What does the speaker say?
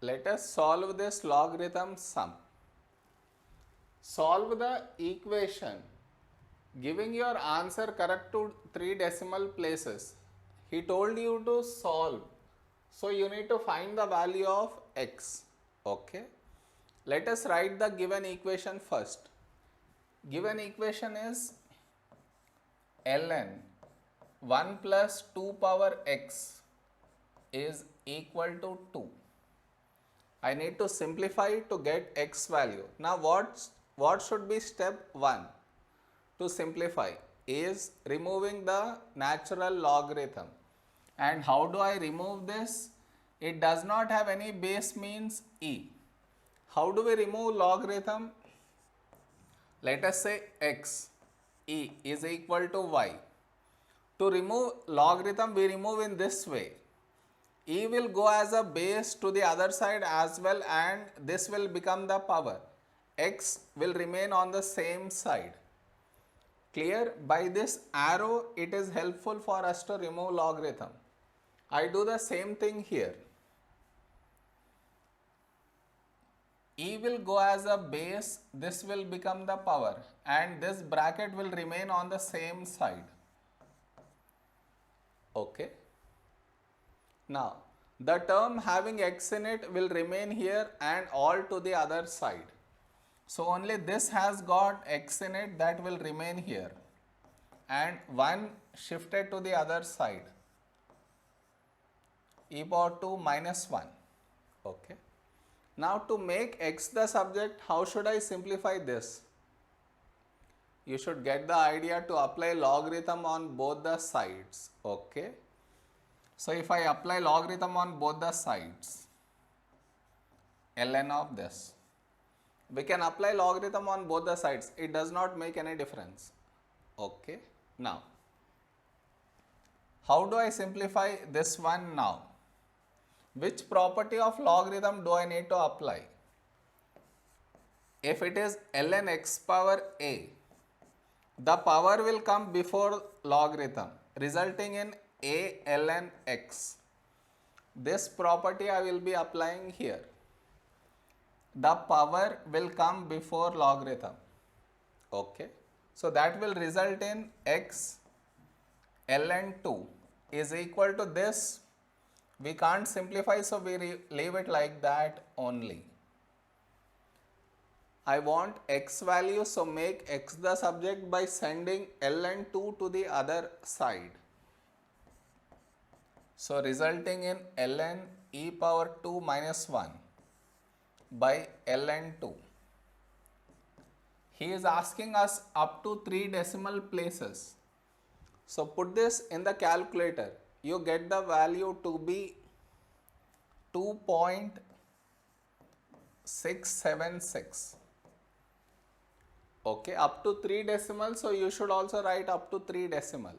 Let us solve this logarithm sum. Solve the equation giving your answer correct to 3 decimal places. He told you to solve. So you need to find the value of x. Okay. Let us write the given equation first. Given equation is ln 1 plus 2 power x is equal to 2. I need to simplify to get x value. Now what should be step 1 to simplify is removing the natural logarithm. And how do I remove this? It does not have any base means e. How do we remove logarithm? Let us say x e is equal to y. To remove logarithm, we remove in this way. E will go as a base to the other side as well, and this will become the power. X will remain on the same side. Clear? By this arrow, it is helpful for us to remove logarithm. I do the same thing here. E will go as a base, this will become the power, and this bracket will remain on the same side. Okay. Now, the term having x in it will remain here and all to the other side. So, only this has got x in it, that will remain here, and 1 shifted to the other side, e power 2 minus 1. Okay. Now, to make x the subject, how should I simplify this? You should get the idea to apply logarithm on both the sides. Okay. So, if I apply logarithm on both the sides, ln of this, we can apply logarithm on both the sides. It does not make any difference. Okay. Now, how do I simplify this one now? Which property of logarithm do I need to apply? If it is ln x power a, the power will come before logarithm, resulting in a ln x. This property I will be applying here. The power will come before logarithm. Okay. So that will result in x ln 2 is equal to this. We can't simplify, so we leave it like that only. I want x value, so make x the subject by sending ln 2 to the other side. So resulting in ln e power 2 minus 1 by ln 2. He is asking us up to 3 decimal places. So put this in the calculator. You get the value to be 2.676. Okay, up to 3 decimal, so you should also write up to 3 decimal.